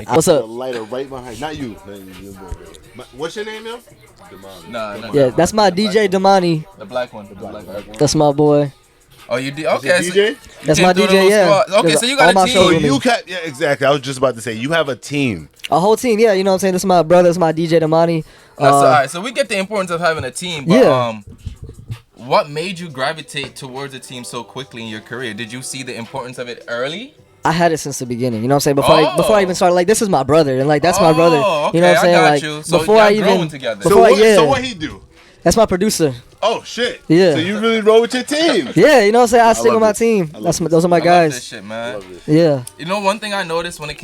What's up? The lighter right behind. Not you. What's your name, yo? No. Yeah, that's my DJ Damani. The black one. The black one. That's my boy. Oh, you did? Okay. DJ? That's my DJ, yeah. Okay, so you got a So team. you yeah, exactly. I was just about to say you have a team. A whole team, yeah. You know what I'm saying? This is my brother. This is my DJ Damani. All right, so we get the importance of having a team. But, Yeah. What made you gravitate towards a team so quickly in your career? Did you see the importance of it early? I had it since the beginning. You know what I'm saying? Before I even started, like, this is my brother, and like that's my brother. Okay, You know what I'm saying? I got Like you. So before y'all I even growing together. before So what he do? That's my producer. Oh shit. Yeah. So you really roll with your team. Yeah, you know what I'm saying? I stick love with my this. team. Those are my I love guys. this shit, man. Yeah. You know, one thing I noticed when it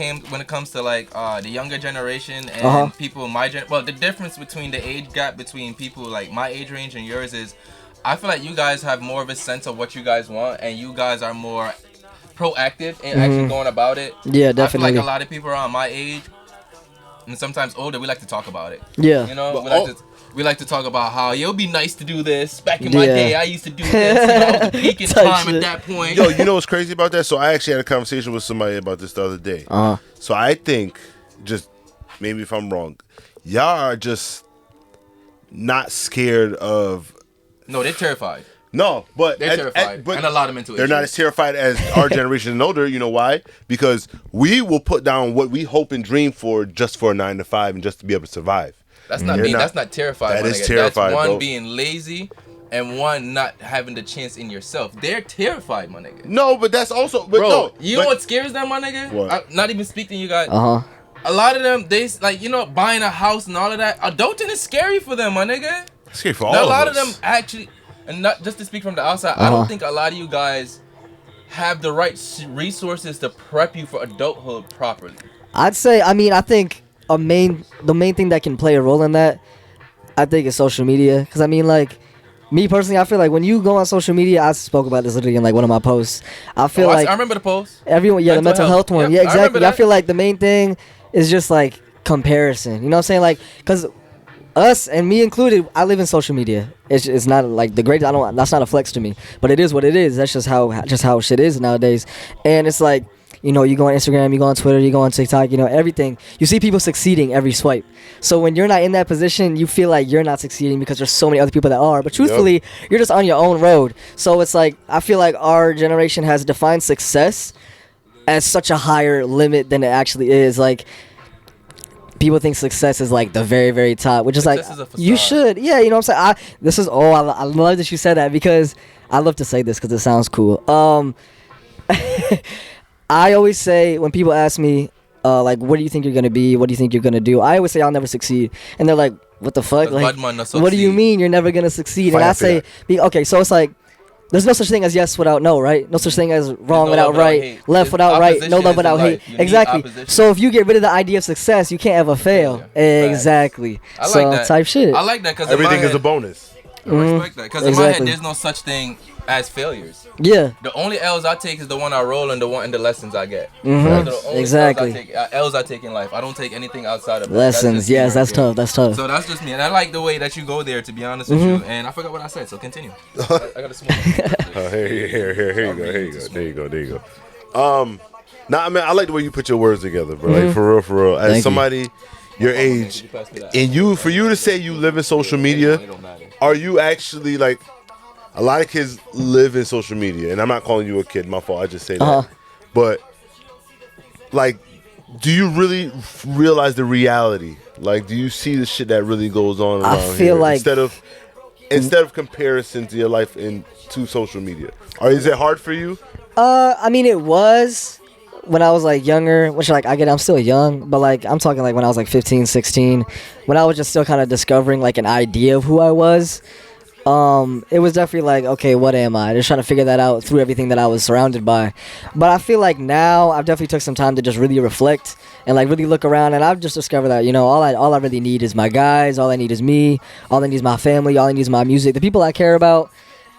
comes to like the younger generation and people my well, the difference between the age gap between people like my age range and yours is, I feel like you guys have more of a sense of what you guys want, and you guys are more proactive in actually going about it. Yeah, definitely. I feel like a lot of people around my age and sometimes older, we like to talk about it. Yeah. You know, we like to talk about how it'll be nice to do this. Back in my day, I used to do this. You know, I was peaking time at that point. Yo, you know what's crazy about that? So I actually had a conversation with somebody about this the other day. So I think, just maybe if I'm wrong, y'all are just not scared of. No, they're terrified. No, but They're terrified, but and a lot of mental they're issues. not as terrified as our generation and older. You know why? Because we will put down what we hope and dream for just for a 9 to 5 and just to be able to survive. That's not being. That's not terrified. That my is nigga. terrified, That's one bro. being lazy, and one not having the chance in yourself. They're terrified, my nigga. No, but that's also. But Bro, no, you know what scares them, my nigga? What? Not even speaking to you guys. A lot of them, they like, you know, buying a house and all of that. Adulting is scary for them, my nigga. Scary for all Now, of a lot us. of them actually, and not just to speak from the outside, I don't think a lot of you guys have the right resources to prep you for adulthood properly. I'd say, I think the main thing that can play a role in that, I think, is social media. Because like, me personally, I feel like when you go on social media, I spoke about this literally in like one of my posts. I feel like I remember the post. Everyone, the mental health one. Yep, Yeah, exactly. I that. feel like the main thing is just like comparison. You know what I'm saying? Like, because us and me included, I live in social media. It's not like the great. That's not a flex to me, but it is what it is. That's just how shit is nowadays. And it's like, you know, you go on Instagram, you go on Twitter, you go on TikTok, you know, everything. You see people succeeding every swipe. So when you're not in that position, you feel like you're not succeeding because there's so many other people that are. But truthfully, you're just on your own road. So it's like, I feel like our generation has defined success as such a higher limit than it actually is. Like, people think success is like the very, very top, which Success is is like, a facade. you should. Yeah, you know what I'm saying? I love that you said that, because I love to say this because it sounds cool. I always say when people ask me, like, what do you think you're going to be? What do you think you're going to do? I always say I'll never succeed. And they're like, what the fuck? Like, what do you mean you're never going to succeed? And I say, okay, so it's like, there's no such thing as yes without no, right? No such thing as wrong without right, left without right, no love without hate. Exactly. So if you get rid of the idea of success, you can't ever fail. Exactly. I like so that. type shit. I like that because everything is a bonus. I respect that because in my head, there's no such thing as failures. Yeah. The only L's I take is the one I roll and the lessons I get. Exactly. L's I take in life. I don't take anything outside of lessons. Yes, that's tough. That's tough. So that's just me, and I like the way that you go there. To be honest with you, and I forgot what I said. So continue. I got a small. Here you go. Nah, I mean, I like the way you put your words together, bro. Like, for real. As Thank somebody your age, and for you to say you live in social media, are you actually like? A lot of kids live in social media, and I'm not calling you a kid. My fault. I just say that. But like, do you really realize the reality? Like, do you see the shit that really goes on around I feel here like instead of comparison to your life to social media? Or is it hard for you? I mean, it was when I was like younger, which like I'm still young, but like I'm talking like when I was like 15, 16, when I was just still kind of discovering like an idea of who I was. It was definitely like, okay, what am I? Just trying to figure that out through everything that I was surrounded by. But I feel like now I've definitely took some time to just really reflect and like really look around, and I've just discovered that, you know, all I really need is my guys, all I need is me, all I need is my family, all I need is my music, the people I care about.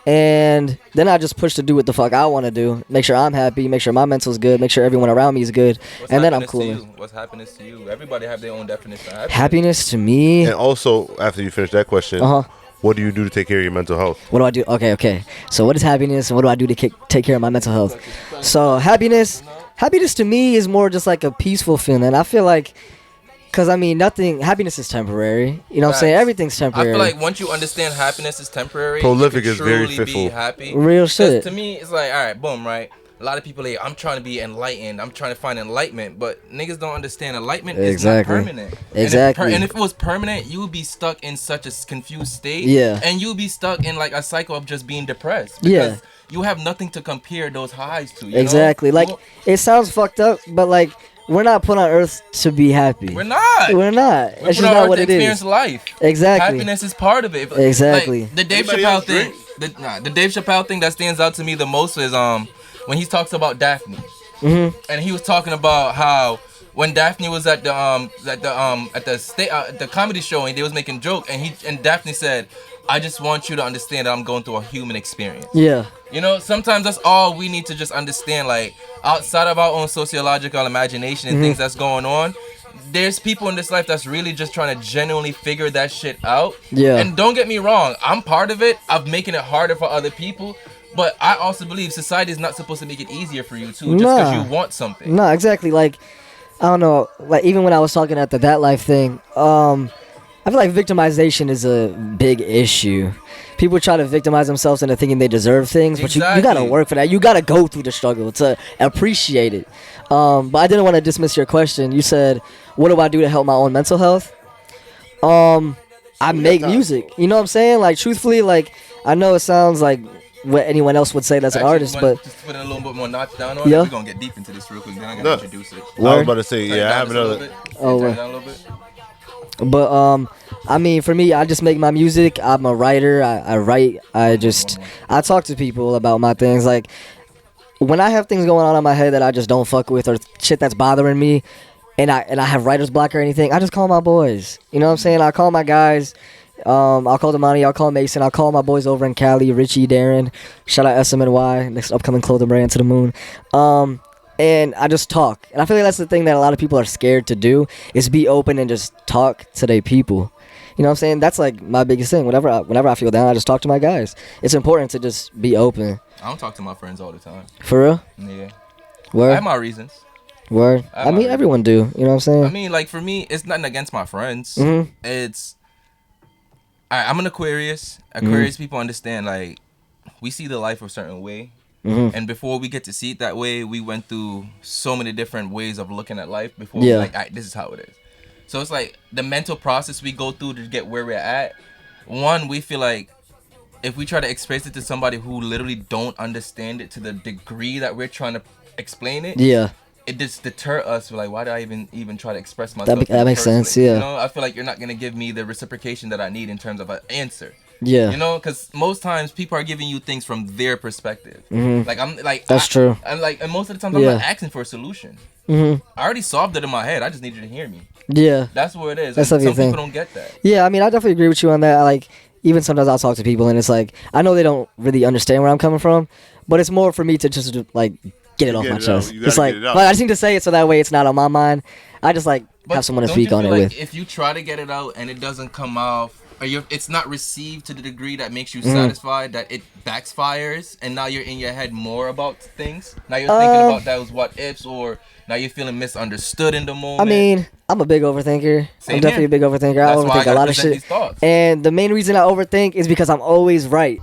And then I just push to do what the fuck I want to do. Make sure I'm happy, make sure my mental's good, make sure everyone around me is good. And then I'm cool. What's happiness to you? Everybody have their own definition of happiness to me. And also, after you finish that question, what do you do to take care of your mental health? What do I do? Okay. So what is happiness, and what do I do to take care of my mental health? So happiness Happiness to me is more just like a peaceful feeling. I feel like, cause I mean, happiness is temporary. You know what I'm saying? Everything's temporary. I feel like once you understand happiness is temporary, Prolific you is can very truly fitful. be happy. Real shit. To me, it's like, all right, boom, right? A lot of people like, I'm trying to be enlightened. I'm trying to find enlightenment, but niggas don't understand enlightenment is not permanent. Exactly. And if it was permanent, you would be stuck in such a confused state. Yeah. And you would be stuck in like a cycle of just being depressed. Yeah. You have nothing to compare those highs to. Exactly. Like, it sounds fucked up, but like, we're not put on earth to be happy. We're not. We're not. We're It's put just on not earth what to it experience is. life. Exactly. Happiness is part of it. Exactly. Like, the Dave Anybody Chappelle else thing. drink? The Dave Chappelle thing that stands out to me the most is when he talks about Daphne. Mm-hmm. And he was talking about how when Daphne was at the comedy show and they was making joke and Daphne said, I just want you to understand that I'm going through a human experience. Yeah. You know, sometimes that's all we need to just understand. Like, outside of our own sociological imagination and things that's going on, there's people in this life that's really just trying to genuinely figure that shit out. Yeah. And don't get me wrong, I'm part of it. I'm making it harder for other people. But I also believe society is not supposed to make it easier for you too, just because you want something. No, exactly. Like, I don't know. Like, even when I was talking at the That Life thing, I feel like victimization is a big issue. People try to victimize themselves into thinking they deserve things, but you gotta work for that. You gotta go through the struggle to appreciate it. But I didn't want to dismiss your question. You said, what do I do to help my own mental health? I make music. You know what I'm saying? Like, truthfully, like, I know it sounds like what anyone else would say that's an artist, but just put a little bit more notch down on it. We're gonna get deep into this real quick. Then I gotta introduce it. I was about to say, I have another. Turn it down a little bit. But I mean, for me, I just make my music. I'm a writer. I write. I talk to people about my things. Like, when I have things going on in my head that I just don't fuck with, or shit that's bothering me, and I have writer's block or anything, I just call my boys. You know what I'm saying? I call my guys. I'll call Damani, I'll call Mason, I'll call my boys over in Cali, Richie, Darren. Shout out SMNY, next upcoming clothing brand, To the Moon. And I just talk. And I feel like that's the thing that a lot of people are scared to do, is be open and just talk to their people. You know what I'm saying? That's like my biggest thing. Whenever I feel down, I just talk to my guys. It's important to just be open. I don't talk to my friends all the time. For real? Yeah. Word? I have my reasons. Word? I mean, everyone do. You know what I'm saying? I mean, like, for me, it's nothing against my friends. Mm-hmm. It's... I'm an Aquarius. Aquarius people understand, like, we see the life a certain way. Mm-hmm. And before we get to see it that way, we went through so many different ways of looking at life before we're like, all right, this is how it is. So it's like the mental process we go through to get where we're at. One, we feel like if we try to express it to somebody who literally don't understand it to the degree that we're trying to explain it, it just deter us. We're like, why do I even try to express myself? That makes sense, yeah. You know, I feel like you're not going to give me the reciprocation that I need in terms of an answer. Yeah. You know, because most times people are giving you things from their perspective. Mm-hmm. Like, I'm like... That's true. And like, and most of the time I'm not asking for a solution. Mm-hmm. I already solved it in my head. I just need you to hear me. Yeah. That's what it is. That's Some people people don't get that. Yeah, I mean, I definitely agree with you on that. Like, even sometimes I'll talk to people and it's like, I know they don't really understand where I'm coming from, but it's more for me to just, like, get it off my chest. It's like, I just need to say it so that way it's not on my mind. I just, like, have someone to speak on it with. If you try to get it out and it doesn't come off, or it's not received to the degree that makes you satisfied, that it backfires, and now you're in your head more about things. Now you're thinking about those what ifs, or now you're feeling misunderstood in the moment. I mean, I'm a big overthinker. I'm definitely a big overthinker. I overthink a lot of shit. And the main reason I overthink is because I'm always right.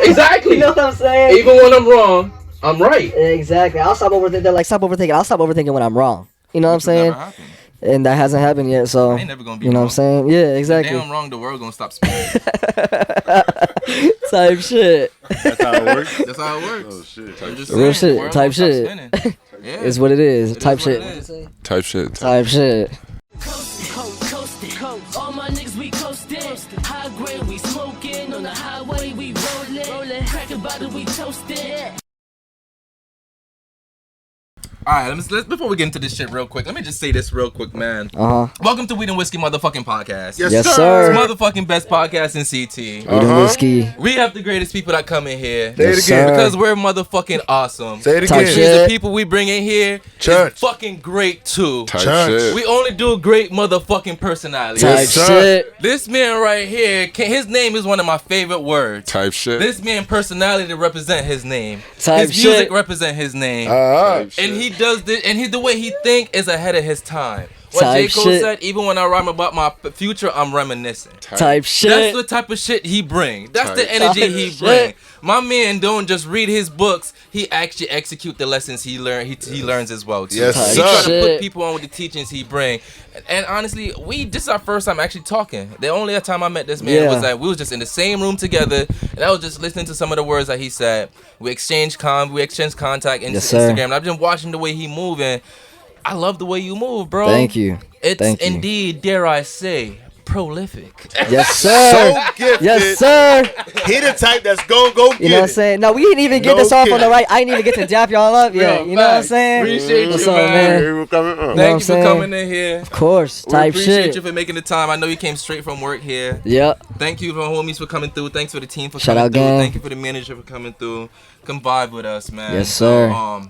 Exactly. You know what I'm saying? Even when I'm wrong, I'm right. Exactly. I'll stop overthinking. They're like, stop overthinking. I'll stop overthinking when I'm wrong. You know what I'm saying? And that hasn't happened yet, so I ain't never gonna be you know wrong. what I'm saying? Yeah, exactly. If I'm wrong, the world gonna stop spinning. Type shit. That's how it works. That's how it works. Oh shit. Real shit. Type shit. Yeah. Is what it is. Type shit. Type shit. Type shit. All my niggas we coastin', high grade we smoking, on the highway we rollin', crack a bottle we toastin'. Alright, let's before we get into this shit real quick, let me just say this real quick, man. Welcome to Weed and Whiskey motherfucking podcast. Yes, sir. It's motherfucking best podcast in CT. Weed and Whiskey. We have the greatest people that come in here. Say it again. Because we're motherfucking awesome. Say it Type again. shit. The people we bring in here Church. is fucking great too. Type Church. shit. We only do great motherfucking personalities. Type Yes, sir. shit. This man right here, his name is one of my favorite words. Type shit. This man personality represent his name. Type his music shit. represent his name. Uh-huh. And he does this, and the way he think is ahead of his time. What Type J. Cole shit. said, even when I rhyme about my future, I'm reminiscing. Type shit. That's the type of shit he bring. That's the energy Type he shit. bring. My man don't just read his books. He actually execute the lessons he learned. He learns as well too. Yes, He sir. try to Shit. put people on with the teachings he bring. And honestly, this is our first time actually talking. The only time I met this man Yeah. was that we was just in the same room together, and I was just listening to some of the words that he said. We exchanged contact in Yes, sir. Instagram. And I've been watching the way he move, and I love the way you move, bro. Thank you. It's Thank you. indeed, dare I say, prolific. Yes, sir. So gifted. Yes, sir. He the type that's go get You know what I'm it. saying? No, we didn't even get No this off on the kidding. right. I didn't even get to dap y'all up yet. You know what I'm facts. saying? Appreciate What's you, up, man. man? Here we coming up. know what Thank I'm you for saying? coming in here. Of course. We Type appreciate shit. you for making the time. I know you came straight from work here. Yep. Thank you for homies for coming through. Thanks for the team for Shout coming out, through. gang. Thank you for the manager for coming through. Come vibe with us, man. Yes, sir. So,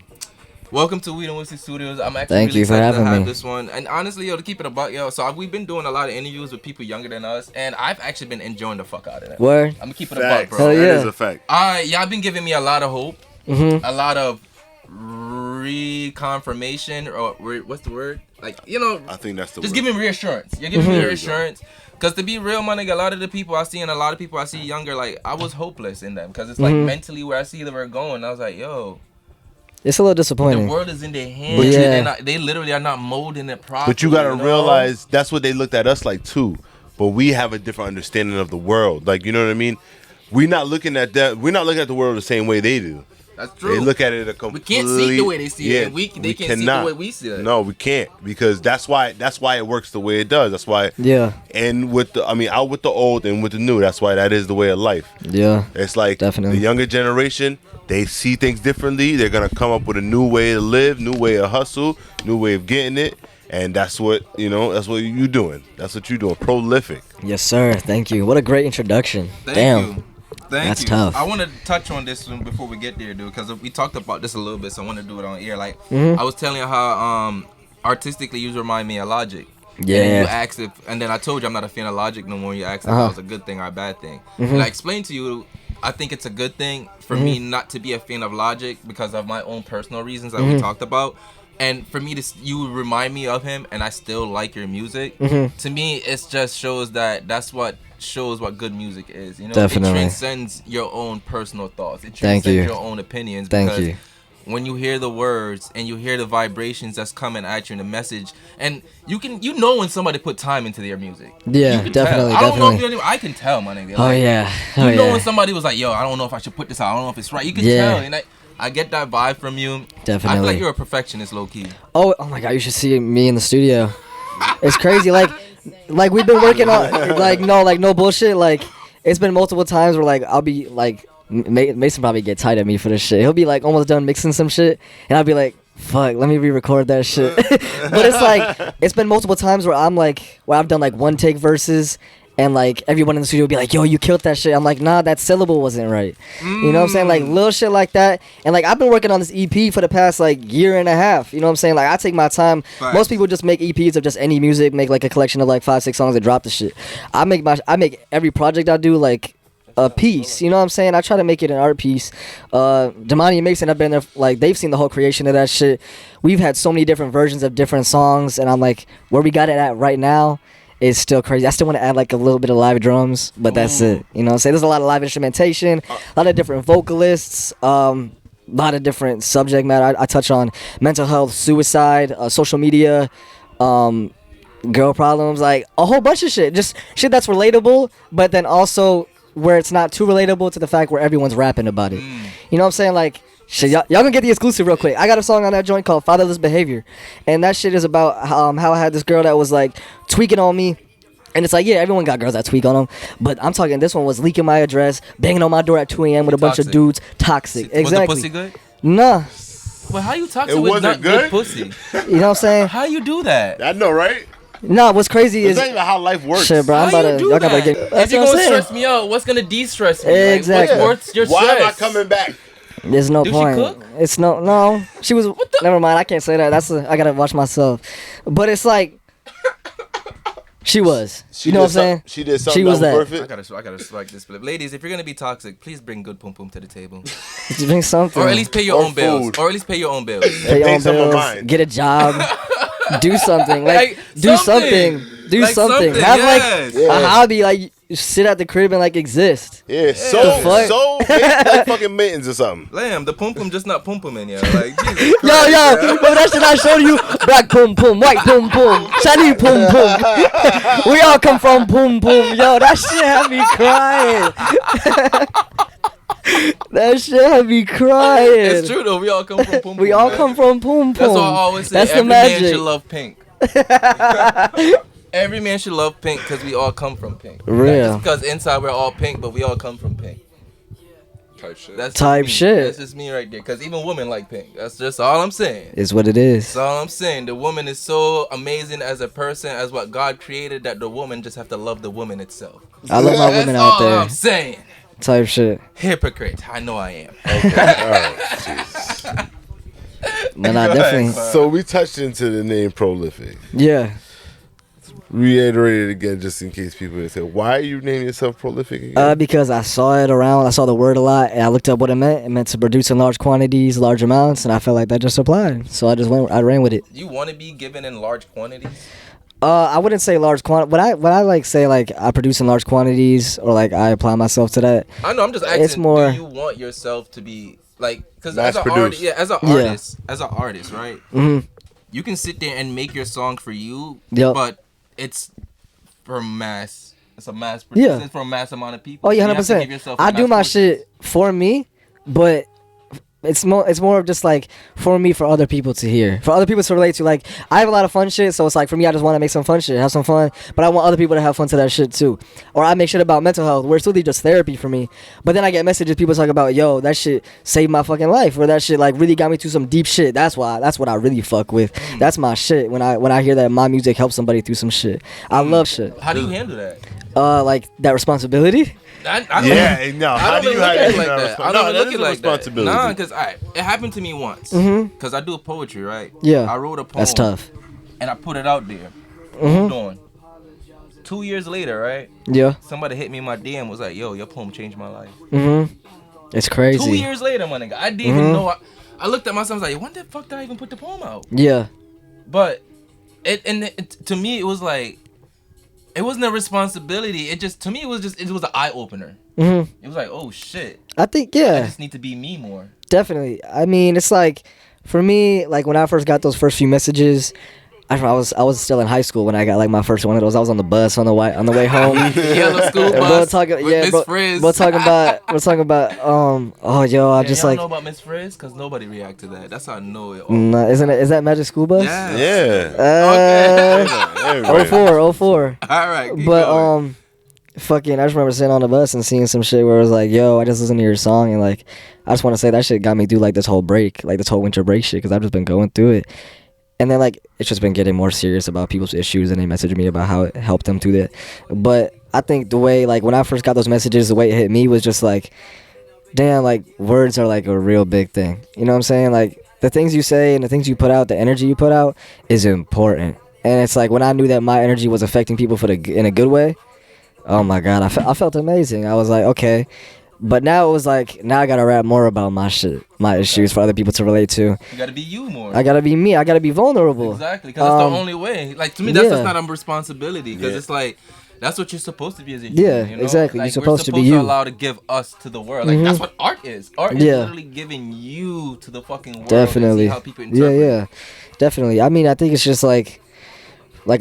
welcome to Weed and Whiskey Studios. I'm actually Thank really you for excited to having have me. this one. And honestly, to keep it a buck, so we've been doing a lot of interviews with people younger than us, and I've actually been enjoying the fuck out of it. Word. I'm gonna keep it a buck, Facts. bro. Hell That yeah. is a fact. Y'all been giving me a lot of hope, Mm-hmm. a lot of reconfirmation, or what's the word? Like, I think that's the just word. giving reassurance. You're giving me There you reassurance. Cause to be real, my nigga, a lot of the people I see and a lot of people I see younger, like I was hopeless in them. Cause it's like mentally where I see that we're going, I was like, yo, It's a little the disappointing. world is in their hands. But yeah. They literally are not molding it properly. But you gotta know? realize that's what they looked at us like too. But we have a different understanding of the world. Like, you know what I mean? We're not looking at that. We're not looking at the world the same way they do. That's true. They look at it a We completely. can't see the way they see it, and they we can't see the way we see it. No, we can't, because that's why it works the way it does. That's why. Yeah. And out with the old and with the new. That's why that is the way of life. Yeah. It's like Definitely. the younger generation, they see things differently. They're gonna come up with a new way to live, new way of hustle, new way of getting it, and that's what that's what you doing. That's what you doing. Prolific. Yes, sir. Thank you. What a great introduction. Thank Damn. you. Thank That's you. tough. I want to touch on this one before we get there, dude, because we talked about this a little bit, so I want to do it on air. Like, Mm-hmm. I was telling you how artistically you remind me of Logic. Yeah. And you asked and then I told you I'm not a fan of Logic no more. You asked if that was a good thing or a bad thing. And I explained to you, I think it's a good thing for me not to be a fan of Logic because of my own personal reasons that we talked about. And for me you remind me of him, and I still like your music. To me, it just shows that's what shows what good music is. You know, Definitely. it transcends your own personal thoughts. It Thank transcends you. your own opinions. Thank because you. when you hear the words and you hear the vibrations that's coming at you in the message, and you know when somebody put time into their music. Yeah, You can definitely, tell. I don't know if definitely. I can tell, my nigga. Oh Like, yeah. you Oh know yeah. when somebody was like, yo, I don't know if I should put this out. I don't know if it's right. You can Yeah. tell, and I get that vibe from you. I feel Definitely. like you're a perfectionist, low key. Oh my God! You should see me in the studio. It's crazy. Like we've been working on no bullshit. Like it's been multiple times where like I'll be like Mason probably get tight at me for this shit. He'll be like almost done mixing some shit, and I'll be like, fuck, let me re-record that shit. But it's like it's been multiple times where I've done like one take verses. And like everyone in the studio would be like, yo, you killed that shit. I'm like, nah, that syllable wasn't right. You know what I'm saying? Like little shit like that. And like I've been working on this EP for the past like year and a half. You know what I'm saying? Like I take my time. Facts. Most people just make EPs of just any music, make like a collection of like 5-6 songs and drop the shit. I make every project I do like a piece. You know what I'm saying? I try to make it an art piece. Damani and Mason have been there, like they've seen the whole creation of that shit. We've had so many different versions of different songs, and I'm like, where we got it at right now is still crazy. I still want to add like a little bit of live drums, but that's it. You know what I'm saying? There's a lot of live instrumentation, a lot of different vocalists, a lot of different subject matter. I touch on mental health, suicide, social media, girl problems, like a whole bunch of shit. Just shit that's relatable, but then also where it's not too relatable to the fact where everyone's rapping about it. You know what I'm saying? Like, shit, y'all gonna get the exclusive real quick. I got a song on that joint called Fatherless Behavior, and that shit is about how I had this girl that was like tweaking on me. And it's like, yeah, everyone got girls that tweak on them, but I'm talking, this one was leaking my address, banging on my door at 2 a.m. with a bunch of Toxic. dudes. Toxic. Was Exactly. the pussy good? Nah. Well, how you toxic It with wasn't not good good? pussy? You know what I'm saying? How you do that? I know, right? Nah, what's crazy It's is... not even how life works. Shit, bro, I'm How about you to... do Y'all that? gotta get... If That's you're what I'm gonna saying. stress me out, what's gonna de-stress me? Like, Exactly. what's your Why am I stress? coming back? There's no Do she point. cook? It's no. She was... Never mind, I can't say that. I gotta watch myself. But it's like... She was. You know what I'm saying? She did something was that was that. perfect. I gotta strike this flip. Ladies, if you're gonna be toxic, please bring good pum pum to the table, Bring something. or at least pay your Or own bills, food. or at least pay your own bills. Pay your pay own some of bills. mine. Get a job. Do something. Like, do something. something. Do Like something. something, Have yes. like a hobby. Like sit at the crib and like exist. Yeah, fuck? so like fucking mittens or something. Lamb, the pum pum just not pum pum in, yo. Like Jesus Yo, Christ, yo, man. remember that shit I showed you? Black pum pum, white pum pum, Chinese pum pum. We all come from pum pum. Yo, that shit had me crying. That shit had me crying. It's true though. We all come from pum pum. We all man. come from pum pum. That's why I always say That's the every man magic. should love pink. Every man should love pink because we all come from pink. Real. Just because inside we're all pink, but we all come from pink. Type shit. That's just Type me. shit. That's just me right there. Because even women like pink. That's just all I'm saying. Is what it is. That's all I'm saying. The woman is so amazing as a person, as what God created, that the woman just have to love the woman itself. I love my women out That's all there. I'm saying. Type shit. Hypocrite. I know I am. All right, Jesus. Man, I Go definitely. ahead, So we touched into the name prolific. Yeah. Reiterate it again, just in case people say, "Why are you naming yourself prolific again?" Because I saw it around. I saw the word a lot, and I looked up what it meant. It meant to produce in large quantities, large amounts, and I felt like that just applied. So I ran with it. You want to be given in large quantities? I wouldn't say large quantity. When I like say like I produce in large quantities or like I apply myself to that. I know. I'm just asking. It's more- Do you want yourself to be like? Because Mass as an produced. artist, yeah, as an artist, right? hmm You can sit there and make your song for you, Yep. but it's for mass. It's a mass. Yeah. It's for a mass amount of people. Oh yeah, You have to 100%. give yourself a I do mass my portion. shit for me, but it's more of just like for me, for other people to hear, for other people to relate to. Like I have a lot of fun shit, so it's like for me, I just want to make some fun shit, have some fun, but I want other people to have fun to that shit too. Or I make shit about mental health, where it's really just therapy for me. But then I get messages, people talk about, yo, that shit saved my fucking life, or that shit like really got me through some deep shit. That's what I really fuck with. That's my shit. When I hear that my music helps somebody through some shit, I love shit. How do you handle that? Like that responsibility. I don't, Yeah, and no. I How don't do you even look have at it that like that. I No, don't that look is at a it like that. responsibility. Nah, because it happened to me once. Mhm. Because I do poetry, right? Yeah. I wrote a poem. That's tough. And I put it out there. Mhm. Hold on. 2 years later, right? Yeah. Somebody hit me in my DM, was like, yo, your poem changed my life. Mhm. It's crazy. 2 years later, my nigga. I didn't even know. I looked at myself, I was like, when the fuck did I even put the poem out? Yeah. But to me, it was like, it wasn't a responsibility. It just, to me, it was an eye opener. Mhm. It was like, oh shit. I think I yeah, just need to be me more. definitely. I mean, it's like for me, like when I first got those first few messages, I was still in high school when I got like my first one of those. I was on the bus on the way home. Yellow school And bus. talking, with yeah, Miss bro, Frizz. we're talking about oh yo, I Yeah, just y'all like know about Miss Frizz? Because nobody react to that. That's how I know it. nah, is that Magic School Bus? Yeah. Yeah. Oh four, oh four. All right. keep But going. fucking, I just remember sitting on the bus and seeing some shit where it was like, yo, I just listened to your song and like, I just want to say that shit got me through like this whole break, like this whole winter break shit, because I've just been going through it. And then like it's just been getting more serious about people's issues, and they messaged me about how it helped them through that. But I think the way like when I first got those messages, the way it hit me was just like, damn, like words are like a real big thing. You know what I'm saying? Like the things you say and the things you put out, the energy you put out is important. And it's like when I knew that my energy was affecting people in a good way, oh my god, I felt amazing. I was like, okay. But now it was like, now I gotta rap more about my shit, my issues for other people to relate to. You gotta be you more. I gotta be me. I gotta be vulnerable. Exactly, because that's the only way. Like to me, that's just yeah. not a responsibility. Because it's like that's what you're supposed to be as a Yeah, human. You know? exactly. Like, You're supposed to be we're you. allow to give us to the world. Like that's what art is. Art is Yeah. literally giving you to the fucking world. Definitely. And see how people interpret Yeah. it. Definitely. I mean, I think it's just like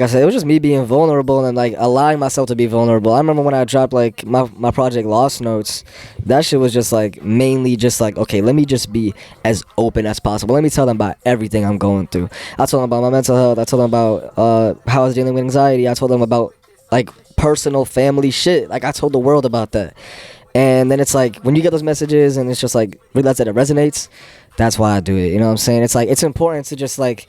I said, it was just me being vulnerable and like allowing myself to be vulnerable. I remember when I dropped like my project Lost Notes, that shit was just like mainly just like, okay, let me just be as open as possible. Let me tell them about everything I'm going through. I told them about my mental health. I told them about how I was dealing with anxiety. I told them about like personal family shit. Like I told the world about that. And then it's like when you get those messages and it's just like realize that it resonates, that's why I do it. You know what I'm saying? It's like it's important to just like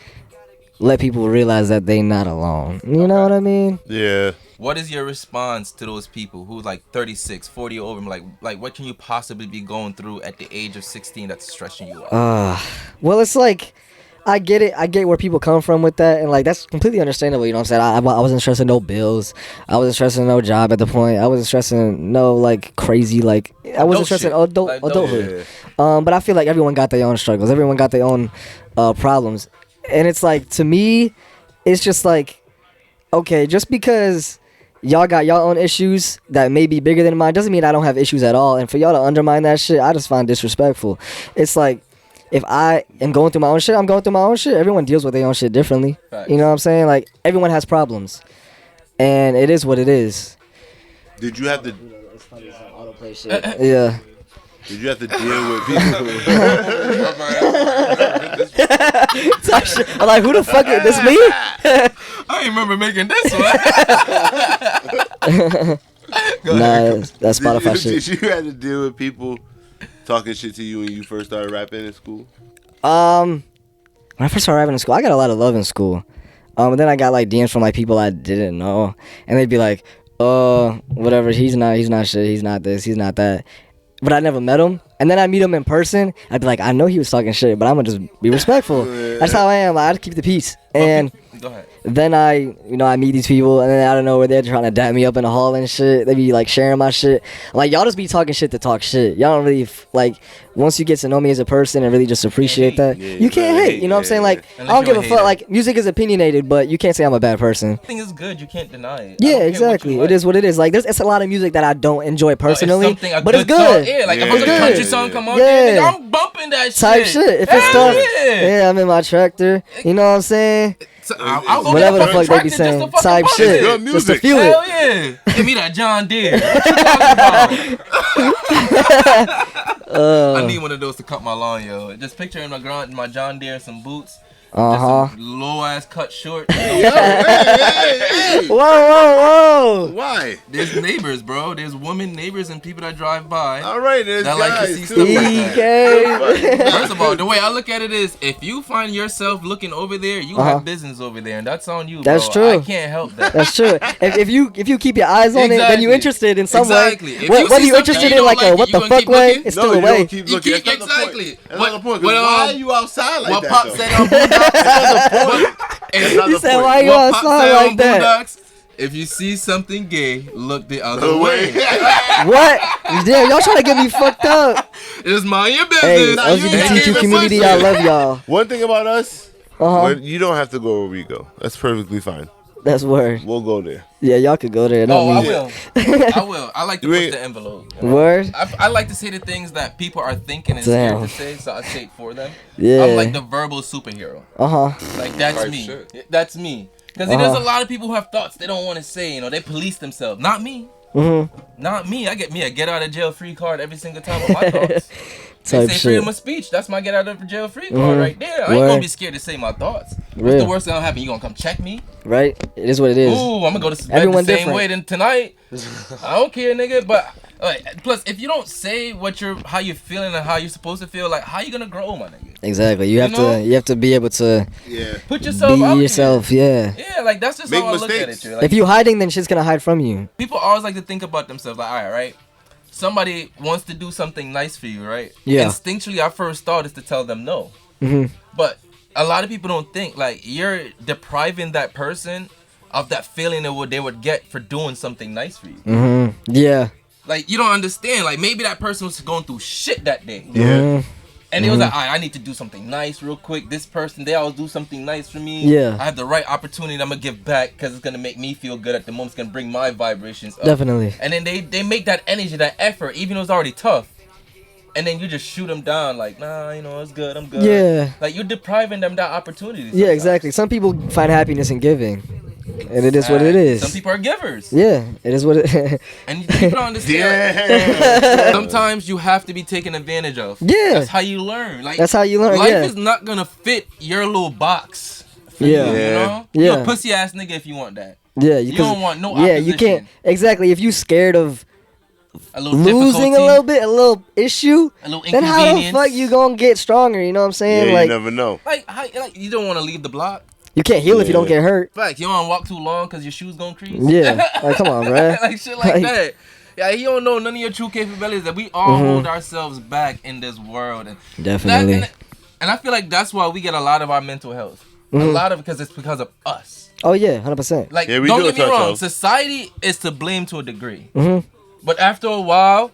let people realize that they not alone. You know what I mean? Yeah. What is your response to those people who like 36, 40 over? Like what can you possibly be going through at the age of 16 that's stressing you out? Well, it's like I get it. I get where people come from with that, and like that's completely understandable. You know what I'm saying? I wasn't stressing no bills. I wasn't stressing no job at the point. I wasn't stressing no like crazy like. I wasn't stressing adulthood. But I feel like everyone got their own struggles. Everyone got their own problems, and it's like to me, it's just like, okay, just because y'all got y'all own issues that may be bigger than mine doesn't mean I don't have issues at all. And for y'all to undermine that shit, I just find disrespectful. It's like, if I am going through my own shit, I'm going through my own shit. Everyone deals with their own shit differently. Facts. You know what I'm saying? Like, everyone has problems. And it is what it is. Did you have to? Yeah. Did you have to deal with people? I'm like, who the fuck is this? Me? I remember making this one. Nah, that's Spotify shit. Did you have to deal with people talking shit to you when you first started rapping in school? When I first started rapping in school, I got a lot of love in school. And then I got like DMs from like people I didn't know, and they'd be like, whatever, he's not shit, he's not this, he's not that. But I never met him. And then I meet him in person. I'd be like, I know he was talking shit, but I'm gonna just be respectful. That's how I am. Like, I just keep the peace. And Go ahead. then I meet these people, and then I don't know where they're trying to dap me up in the hall and shit. They be like sharing my shit. Like, y'all just be talking shit to talk shit. Y'all don't really like. Once you get to know me as a person and really just appreciate that, you can't hate. You know what I'm saying? Like, I don't give a fuck. Like, music is opinionated, but you can't say I'm a bad person. Thing is good. You can't deny it. Yeah, exactly. It is what it is. Like, it's a lot of music that I don't enjoy personally, but it's good. Yeah, like if It's a good. country song come on, Yeah. nigga, I'm bumping that Type shit. If it's Hell stuff, yeah. I'm in my tractor. You know what I'm saying? So I'll go Whatever the get a fuck they be tractor just saying, to fucking type bump shit, it. Good just to music. feel Hell it. yeah. Give me that John Deere. What you talking about? I need one of those to cut my lawn, yo. Just picture in my John Deere and some boots. Just some low ass cut short. Hey. Whoa. Why? There's neighbors, bro. There's women neighbors and people that drive by. All right, there's That like to guys see too. stuff like that. EK. First of all, the way I look at it is, if you find yourself looking over there, you have business over there, and that's on you, That's bro. true. I can't help that. That's true. If you keep your eyes on it, then Exactly. you're interested in some Exactly. way. If Whether you see you're something interested you in don't like like a it, what you the gonna fuck keep way, looking? it's No, still you a way. don't keep looking. keep- That's not the point. exactly. That's not the point. 'Cause What, why are you outside like what that? Pop though? said on Boondocks. That's not He the said, point. "Why you What Pop outside said like on that?" Boondocks. If you see something gay, look the other No way. way. What? Damn, y'all trying to get me fucked up. Just mind your Hey, business. Nah, you ain't gotta LGBTQ give a community, fuck I shit. love y'all. One thing about us, Uh-huh. you don't have to go where we go. That's perfectly fine. That's word. We'll go there. Yeah, y'all could go there. Not Oh, I me. will. I will. I like to You push ain't- the envelope. Word? I like to say the things that people are thinking and Damn. scared to say, so I say it for them. Yeah. I'm like the verbal superhero. Uh-huh. Like, that's Type me. shit. That's me. Because there's a lot of people who have thoughts they don't want to say. You know, they police themselves. Not me. Not me. I get me a get out of jail free card every single time with my thoughts. They Type say shit. freedom of speech. That's my get out of jail free card right there. I ain't Word. gonna be scared to say my thoughts. What's Real. the worst that'll happen? You gonna come check me? Right? It is what it is. Ooh, I'm gonna go to bed Everyone the same different. way than tonight. I don't care, nigga. But plus, if you don't say how you're feeling and how you're supposed to feel, like how you gonna grow, my nigga? Exactly. You have know? to be able to Yeah. Put yourself out be there. yourself. Yeah. Yeah, like that's just Make how I look at it. mistakes. Too. Like, If you hiding, then shit's gonna hide from you. people always like to think about themselves like, all right, somebody wants to do something nice for you, right? Yeah. Instinctually, our first thought is to tell them no. Mhm. But a lot of people don't think, like, you're depriving that person of that feeling that they would get for doing something nice for you. Yeah. Like, you don't understand. Like, maybe that person was going through shit that day. Yeah. And it was like, I need to do something nice real quick. This person, they always do something nice for me. Yeah. I have the right opportunity. I'm going to give back because it's going to make me feel good at the moment. It's going to bring my vibrations up. Definitely. And then they make that energy, that effort, even though it's already tough. And then you just shoot them down like, nah, you know, it's good. I'm good. Yeah. Like, you're depriving them that opportunity. Yeah, sometimes. exactly. Some people find happiness in giving. And it is what it is. Some people are givers. Yeah, it is what it And people don't understand. Yeah. Sometimes you have to be taken advantage of. Yeah. That's how you learn. Like, That's how you learn, Life yeah. is not gonna fit your little box. For Yeah. You, Yeah. you know? Yeah. You're a pussy ass nigga if you want that. Yeah, You don't want no Yeah, you can't. opposition. Exactly. If you scared of A little losing difficulty, a little bit, a little issue, a little then how the inconvenience. fuck you gonna get stronger? You know what I'm Yeah, saying? you Like never know. Like you don't want to leave the block. you can't heal if you don't Yeah. get hurt. Fact, you don't want to walk too long because your shoes gonna crease. Yeah, like come on, bruh. Like shit like that. Yeah, you don't know none of your true capabilities. That we all hold ourselves back in this world. And Definitely. That, And I feel like that's why we get a lot of our mental health. A lot of because it's because of us. Oh yeah, 100%. Like, Yeah, we don't do get me it to wrong. ourselves. Society is to blame to a degree. But after a while,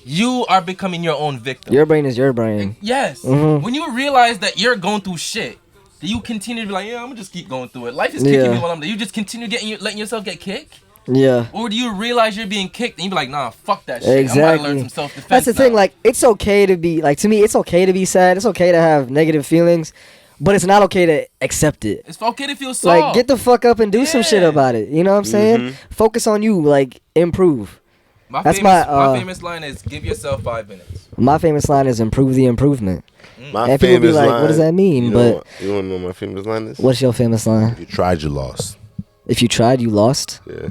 you are becoming your own victim. Your brain is your brain. Yes. When you realize that you're going through shit, that you continue to be like, yeah, I'm gonna just keep going through it. Life is kicking me while I'm there. You just continue letting yourself get kicked. Yeah. Or do you realize you're being kicked and you be like, nah, fuck that shit. Exactly. I'm about to learn some self-defense. That's the thing. now. Like, it's okay to be like, to me, it's okay to be sad. It's okay to have negative feelings, but it's not okay to accept it. It's okay to feel soft. Like, get the fuck up and do some shit Yeah. about it. You know what I'm saying? Focus on you. Like, improve. My That's my famous line is, give yourself 5 minutes. My famous line is improve the improvement. My And people be famous like, line, what does that mean? You But want to know my famous line is? what's your famous line? If you tried, you lost. If you tried, you lost. Yeah.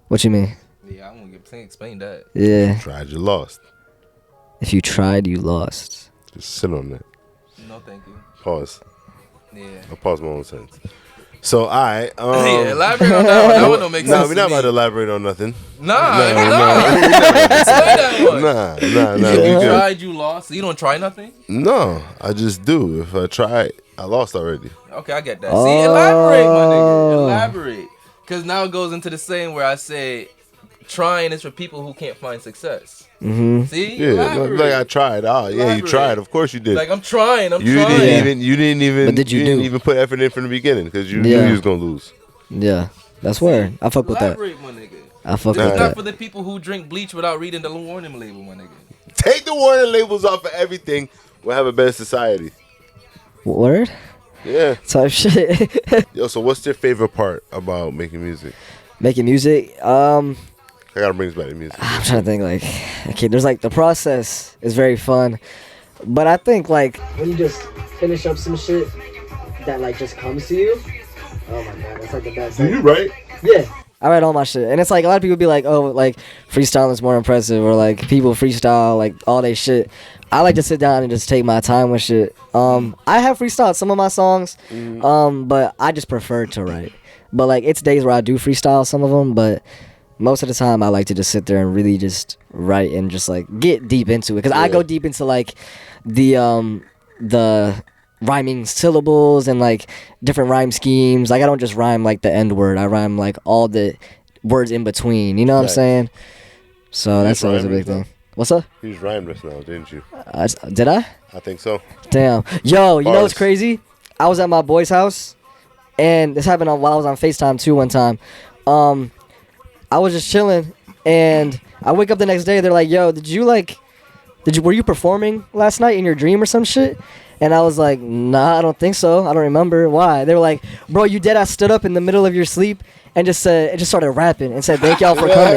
What you mean? Yeah, I'm gonna explain that. Yeah. Tried, you lost. If you tried, you lost. Just sit on that. No, thank you. Pause. Yeah. I'll pause my own sentence. So, I Yeah, elaborate on that one. That one don't make No, sense. we're not about to elaborate on nothing. Nah, No, explain that one. Nah, If we you good. tried, you lost. So you don't try nothing? No, I just do. If I try, I lost already. Okay, I get that. See, elaborate, my nigga. Oh. Elaborate. Because now it goes into the saying where I say, trying is for people who can't find success. See? Yeah, Elaborate. like I tried. Oh, yeah, you Elaborate. tried. Of course you did. Like, I'm trying. you trying. didn't even. But did you didn't do? even put effort in from the beginning because you Yeah. knew you was gonna lose. Yeah. That's word. I fuck with that. Elaborate, my nigga. I fuck This with is not that. for the people who drink bleach without reading the warning label, my nigga. Take the warning labels off of everything. We'll have a better society. Word? Yeah. Type shit. Yo, so what's your favorite part about making music? Making music. I gotta bring this back to music. I'm trying to think, like, okay, there's like the process is very fun, but I think like when you just finish up some shit that like just comes to you, oh my god, that's like the best. Do you write? Yeah, I write all my shit, and it's like a lot of people be like, oh, like freestyle is more impressive, or like people freestyle like all they shit. I like to sit down and just take my time with shit. I have freestyled some of my songs, but I just prefer to write. But like it's days where I do freestyle some of them, but most of the time I like to just sit there and really just write and just like get deep into it, because I go deep into like the rhyming syllables and like different rhyme schemes. Like I don't just rhyme like the end word, I rhyme like all the words in between, you know what I'm saying? So that's always a big thing. What's up? You just rhymed just now, didn't you? Did I? I think so. Damn. Yo, you know what's Bars. crazy? I was at my boy's house, and this happened while I was on FaceTime too one time. I was just chilling, and I wake up the next day. They're like, "Yo, were you performing last night in your dream or some shit?" And I was like, "Nah, I don't think so. I don't remember." Why? They were like, "Bro, you dead ass stood up in the middle of your sleep and just started rapping and said thank y'all for coming."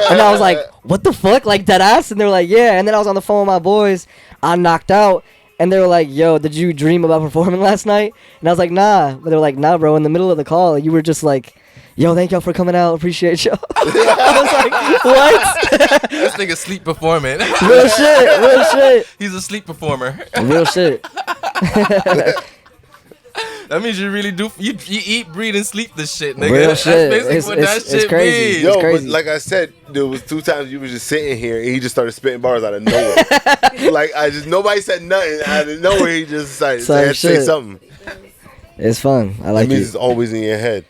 And I was like, "What the fuck?" Like dead ass. And they were like, "Yeah." And then I was on the phone with my boys. I knocked out. And they were like, "Yo, did you dream about performing last night?" And I was like, "Nah." But they were like, "Nah, bro. In the middle of the call, you were just like, yo, thank y'all for coming out. Appreciate y'all." I was like, what? This nigga sleep performing. Real shit. Real shit. He's a sleep performer. Real shit. That means you really do. You eat, breathe, and sleep this shit, nigga. Real That's shit. basically It's- what it's- that it's shit crazy. means. Yo, It's but crazy. like I said, there was 2 times you was just sitting here and he just started spitting bars out of nowhere. Like nobody said nothing out of nowhere. He just decided to say Shit. something. It's fun. I That like means it. it's always in your head.